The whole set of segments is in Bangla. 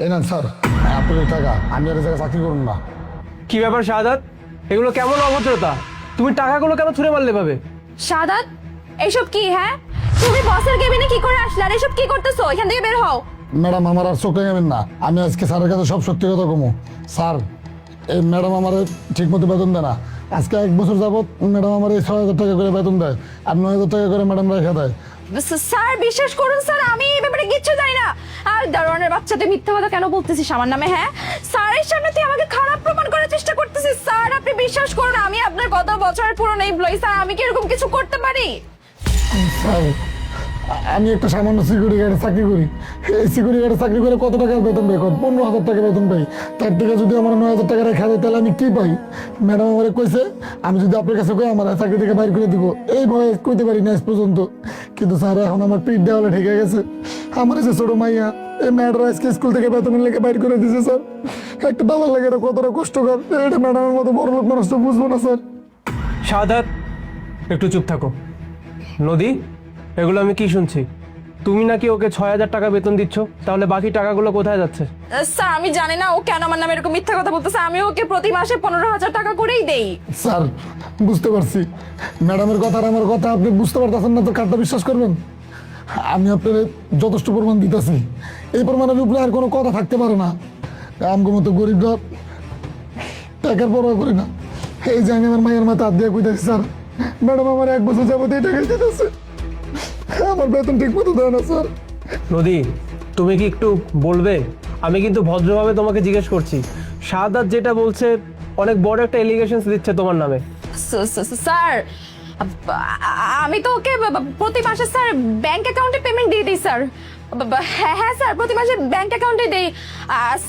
এই নেন স্যার, আপনাদের টাকা। আমি আর এই জায়গায় চাকরি করুন না। কি ব্যাপার শাহাদাত, এগুলো কেমন অভদ্রতা? তুমি টাকাগুলো কেন ছুঁড়ে মারলে ভাবে? সাদাত, এসব কি? হ্যাঁ, তুমি বসের কেবিনে কি করে আসলে? আর এসব কি করতেছো? এখান থেকে বের হও। ম্যাডাম, আমার আর চোখে যাবেন না। আমি আজকে স্যারের কাছে সব সত্যি কথা কমু। স্যার, এই ম্যাডাম আমার ঠিক মতো বেতন দেয় না। আজকে 1 বছর যাবত ম্যাডাম আমার এই 6,000 টাকা করে বেতন দেয়, আর 9,000 টাকা করে ম্যাডাম রেখে দেয়। স্যার বিশ্বাস করুন স্যার, আমি এই ব্যাপারে কিচ্ছু জানি না। আর দারোয়ানের বাচ্চা, তুই মিথ্যা কথা কেন বলতেছিস আমার নামে? হ্যাঁ, স্যারের সামনে তুই আমাকে খারাপ প্রমাণ করার চেষ্টা করতেছিস। স্যার আপনি বিশ্বাস করুন, আমি আপনার কত বছরের পুরনো এমপ্লয়ি। স্যার আমি কি এরকম কিছু করতে পারি? স্যার, আমি একটা সামান্য সিকিউরিটি গার্ডে চাকরি করি। এই সিকিউরিটি গার্ডে চাকরি করে কত টাকা বেতন পাই? 15,000 টাকা বেতন পাই। তার থেকে যদি আমার 9,000 টাকা রেখা দেয়, তাহলে আমি কি পাই? ম্যাডাম আমার কইছে আমি যদি আপনার কাছে কই আমার চাকরি থেকে বাইর করে দিব। এই ভয়ে কইতে পারি না আজ পর্যন্ত। কিন্তু স্যার, এখন আমার পিঠ দেওয়ালে ঠেকে গেছে। আমার যে ছোট মাইয়া, এই ম্যাডাম আজকে স্কুল থেকে বেতনের লেগে বাইর করে দিয়েছে স্যার। একটা বাবার লাগে এটা কতটা কষ্টকর, এটা ম্যাডামের মতো বড় লোক মানুষ তো বুঝবো না স্যার। শাহাদাত, একটু চুপ থাকো। নদী, এগুলো আমি কি শুনছি? তুমি নাকি ওকে 6,000 টাকা বেতন দিচ্ছ, তাহলে বাকি টাকাগুলো কোথায় যাচ্ছে? স্যার আমি জানি না ও কেন আমার নামে এরকম মিথ্যা কথা বলতেছে। আমি ওকে প্রতি মাসে 15,000 টাকা করেই দেই। স্যার, বুঝতে পারছি ম্যাডামের কথা আর আমার কথা আপনি বুঝতে পারতেছেন না, তো কারটা বিশ্বাস করবেন? আমি আপনার যথেষ্ট প্রমাণ দিতেছি। এই প্রমাণের উপরে আর কোনো কথা থাকতে পারে না। আমগো মতো গরিবরা টাকার পরোয়া করি না। এই যে আমি আমার মায়ের মাথা হাত দিয়ে কইতেছি স্যার, ম্যাডাম আমার 1 বছর যাবত এই টাকা দিতেছে, আমার বেতন ঠিক মতো দেয় না স্যার। নদী, তুমি কি একটু বলবে? আমি কিন্তু ভদ্রভাবে তোমাকে জিজ্ঞেস করছি। শাহাদাত যেটা বলছে, অনেক বড় একটা এলিগেশনস দিচ্ছে তোমার নামে। স্যার আমি তো ওকে প্রতি মাসে স্যার ব্যাংক অ্যাকাউন্টে পেমেন্ট দিয়ে দিই স্যার। হ্যাঁ হ্যাঁ স্যার, প্রতি মাসে ব্যাংক অ্যাকাউন্টে দেই।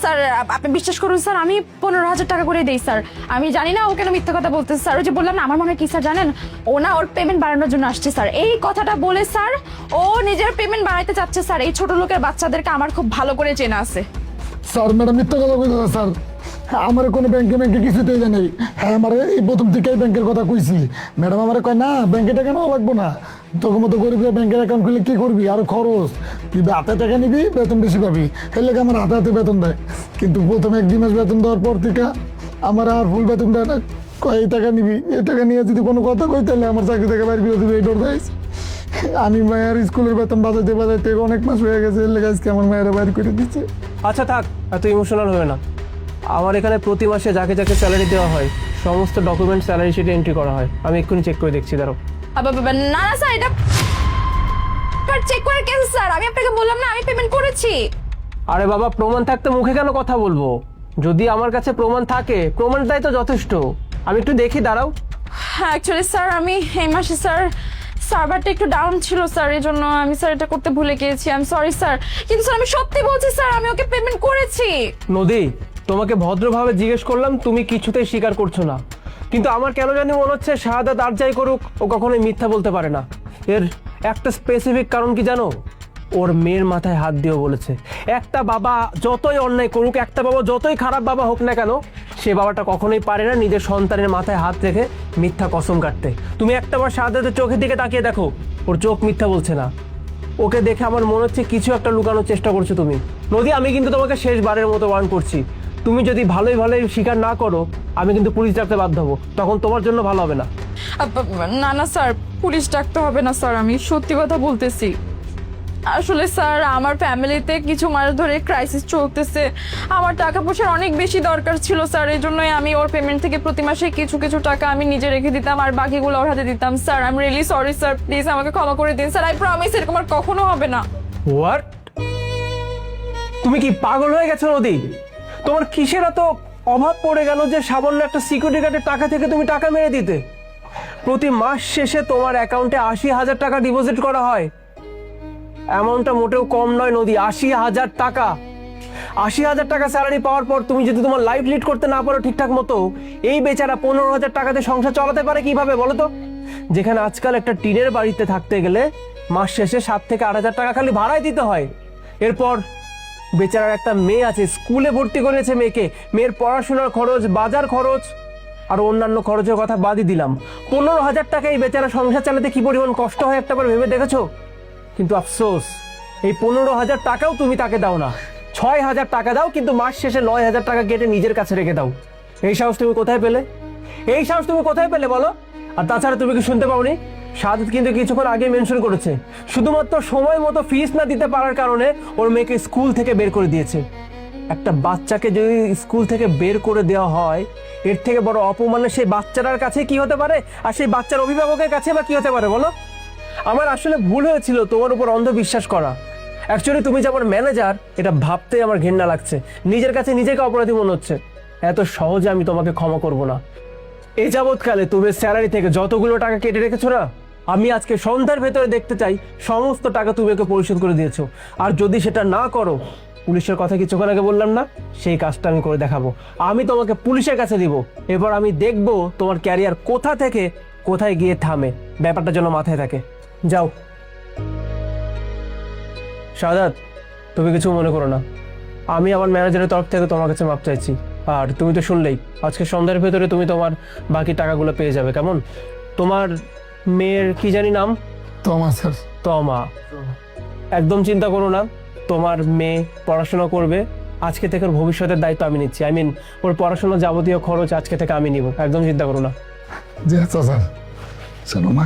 স্যার আপনি বিশ্বাস করুন স্যার, আমি 15,000 টাকা করে দেই স্যার। আমি জানি না ও কেন মিথ্যা কথা বলতেছে স্যার। ওই যে বললাম না, আমার মনে হয় কি স্যার জানেন, ও না ওর পেমেন্ট বাড়ানোর জন্য আসছে স্যার। এই কথাটা বলে স্যার ও নিজের পেমেন্ট বাড়াইতে চাচ্ছে স্যার। এই ছোট লোকের বাচ্চাদেরকে আমার খুব ভালো করে চেনা আছে। স্যার, ম্যাডাম মিথ্যা কথা কইতেছে স্যার। আমার কোনো ব্যাংকে কিছুতেই জানি। হ্যাঁ, আমার এই প্রথম থেকেই ব্যাংকের কথা কইছি। ম্যাডাম আমার কয় না, ব্যাংকে টাকা নেওয়া লাগবো না। তোর মতো গরিবরা ব্যাংকের অ্যাকাউন্ট খুলে কি করবি? আরো খরচ। তুই হাতে টাকা নিবি, বেতন বেশি পাবি। এর লেগে আমার হাতে হাতে বেতন দেয়। কিন্তু প্রথমে 1-2 মাস বেতন দেওয়ার পর থেকে আমার আর ফুল বেতন দেয় না। কয় এই টাকা নিবি, এই টাকা নিয়ে যদি কোনো কথা কই, তাহলে আমার চাকরি থেকে বাইর করে দিবি, এই ডর দেয়। আমি মায়ের স্কুলের বেতন বাজাইতে বাজাইতে অনেক মাস হয়ে গেছে। এর লেগে আজকে আমার মায়েরা বাইর করে দিচ্ছে। আচ্ছা থাক, এত ইমোশনাল হবে না। আমার এখানে প্রতি মাসে যাকে যাকে স্যালারি দেওয়া হয়, সমস্ত ডকুমেন্ট স্যালারি শিটে এন্ট্রি করা হয়। আমি এক্ষুনি চেক করে দেখছি, দাঁড়াও। না না স্যার, এটা চেক করে কেন স্যার? আমি আপনাকে বললাম না আমি পেমেন্ট করেছি। আরে বাবা, প্রমাণ থাকতে মুখে কেন কথা বলবো? যদি আমার কাছে প্রমাণ থাকে, প্রমাণটাই তো যথেষ্ট। আমি একটু দেখি, দাঁড়াও। হ্যাঁ অ্যাকচুয়ালি স্যার, আমি এই মাসে স্যার সার্ভারটা একটু ডাউন ছিল স্যার, এই জন্য আমি স্যার এটা করতে ভুলে গিয়েছি। I am sorry sir. কিন্তু স্যার আমি সত্যি বলছি স্যার, আমি ওকে পেমেন্ট করেছি। নদী, তোমাকে ভদ্রভাবে জিজ্ঞেস করলাম, তুমি কিছুতেই স্বীকার করছো না। কিন্তু আমার কেন জানি মনে হচ্ছে শাহাদাত আর যাই করুক, ও কখনোই মিথ্যা বলতে পারে না। এর একটা স্পেসিফিক কারণ কি জানো? ওর মেয়ের মাথায় হাত দিয়েও বলেছে। একটা বাবা যতই অন্যায় করুক, একটা বাবা যতই খারাপ বাবা হোক না কেন, সে বাবাটা কখনোই পারে না নিজের সন্তানের মাথায় হাত রেখে মিথ্যা কসম কাটতে। তুমি একটাবার শাহাদাতের চোখের দিকে তাকিয়ে দেখো, ওর চোখ মিথ্যা বলছে না। ওকে দেখে আমার মনে হচ্ছে কিছু একটা লুকানোর চেষ্টা করছো তুমি। নদী, আমি কিন্তু তোমাকে শেষবারের মতো ওয়ার্ন করছি। তুমি যদি ভালোই ভালোই স্বীকার না করো, আমি কিন্তু পুলিশ ডাকতে বাধ্য হবো। তখন তোমার জন্য ভালো হবে না। না না স্যার, পুলিশ ডাকতে হবে না স্যার, আমি সত্যি কথা বলতেছি। আসলে স্যার আমার ফ্যামিলিতে কিছু মাস ধরে ক্রাইসিস চলতেছে। আমার টাকা পয়সার অনেক বেশি দরকার ছিল স্যার, এই জন্যই আমি ওর পেমেন্ট থেকে প্রতি মাসে কিছু কিছু টাকা আমি নিজে রেখে দিতাম, আর বাকিগুলো ওর হাতে দিতাম। Sir I am really sorry sir, please আমাকে ক্ষমা করে দিন স্যার। আই প্রমিস এরকম আর কখনো হবে না। হোয়াট? তুমি কি পাগল হয়ে গেছো নদী? তোমার কিসের এত অভাব পড়ে গেল যে সামান্য একটা সিকিউরিটি গার্ডের টাকা থেকে তুমি টাকা মেরে দিতে? প্রতি মাস শেষে তোমার অ্যাকাউন্টে 80,000 টাকা ডিপোজিট করা হয়। অ্যামাউন্টটা মোটেও কম নয় নদী, 80,000 টাকা। 80,000 টাকা স্যালারি পাওয়ার পর তুমি যদি তোমার লাইফ লিড করতে না পারো ঠিকঠাক মতো, এই বেচারা 15,000 টাকাতে সংসার চালাতে পারে কিভাবে বলো তো? যেখানে আজকাল একটা টিনের বাড়িতে থাকতে গেলে মাস শেষে 7 থেকে 8,000 টাকা খালি ভাড়ায় দিতে হয়। এরপর বেচারার একটা মেয়ে আছে, স্কুলে ভর্তি করেছে মেয়েকে, মেয়ের পড়াশোনার খরচ, বাজার খরচ আর অন্যান্য খরচের কথা বাদই দিলাম। 15,000 টাকা এই বেচারা সংসার চালাতে কি পরিমাণ কষ্ট হয় একটাবার ভেবে দেখেছো? কিন্তু আফসোস, এই 15,000 টাকাও তুমি তাকে দাও না। 6,000 টাকা দাও, কিন্তু মাস শেষে 9,000 টাকা কেটে নিজের কাছে রেখে দাও। এই সাহস তুমি কোথায় পেলে? এই সাহস তুমি কোথায় পেলে বলো? আর তাছাড়া তুমি কি শুনতে পাওনি, সাদত কিন্তু কিছুক্ষণ আগে মেনশন করেছে শুধুমাত্র সময় মতো ফিস না দিতে পারার কারণে ওর মেয়েকে স্কুল থেকে বের করে দিয়েছে। একটা বাচ্চাকে যদি স্কুল থেকে বের করে দেওয়া হয়, এর থেকে বড় অপমানের সেই বাচ্চাটার কাছে কি হতে পারে, আর সেই বাচ্চার অভিভাবকের কাছে বা কি হতে পারে বলো? আমার আসলে ভুল হয়েছিল তোমার উপর অন্ধবিশ্বাস করা। অ্যাকচুয়ালি তুমি যে আমার ম্যানেজার, এটা ভাবতেই আমার ঘৃণা লাগছে। নিজের কাছে নিজেকে অপরাধী মনে হচ্ছে। এত সহজে আমি তোমাকে ক্ষমা করব না। এই যাবৎকালে তুমি স্যালারি থেকে যতগুলো টাকা কেটে রেখেছো না, আমি আজকে সন্ধ্যার ভেতরে দেখতে চাই সমস্ত টাকা তুমি ওকে পরিশোধ করে দিয়েছো। আর যদি সেটা না করো, পুলিশের কথা কিছুক্ষণ আগে বললাম না, সেই কাজটা আমি করে দেখাবো। আমি তোমাকে পুলিশের কাছে দিব। এবার আমি দেখব তোমার ক্যারিয়ার কোথা থেকে কোথায় গিয়ে থামে। ব্যাপারটা যেন মাথায় থাকে। যাও। শাহাদাত, তুমি কিছু মনে করো না, আমি আমার ম্যানেজারের তরফ থেকে তোমার কাছে মাপ চাইছি। আর তুমি তো শুনলেই, আজকে সন্ধ্যার ভেতরে তুমি তোমার বাকি টাকাগুলো পেয়ে যাবে। কেমন? তোমার মেয়ের কি জানি নাম? তমা স্যার। তমা। একদম চিন্তা করো না, তোমার মেয়ে পড়াশোনা করবে। আজকে থেকে ওর ভবিষ্যতের দায়িত্ব আমি নিচ্ছি। ওর পড়াশোনার যাবতীয় খরচ আজকে থেকে আমি নিব। একদম চিন্তা করো না। জি আচ্ছা স্যার। শোনো মা,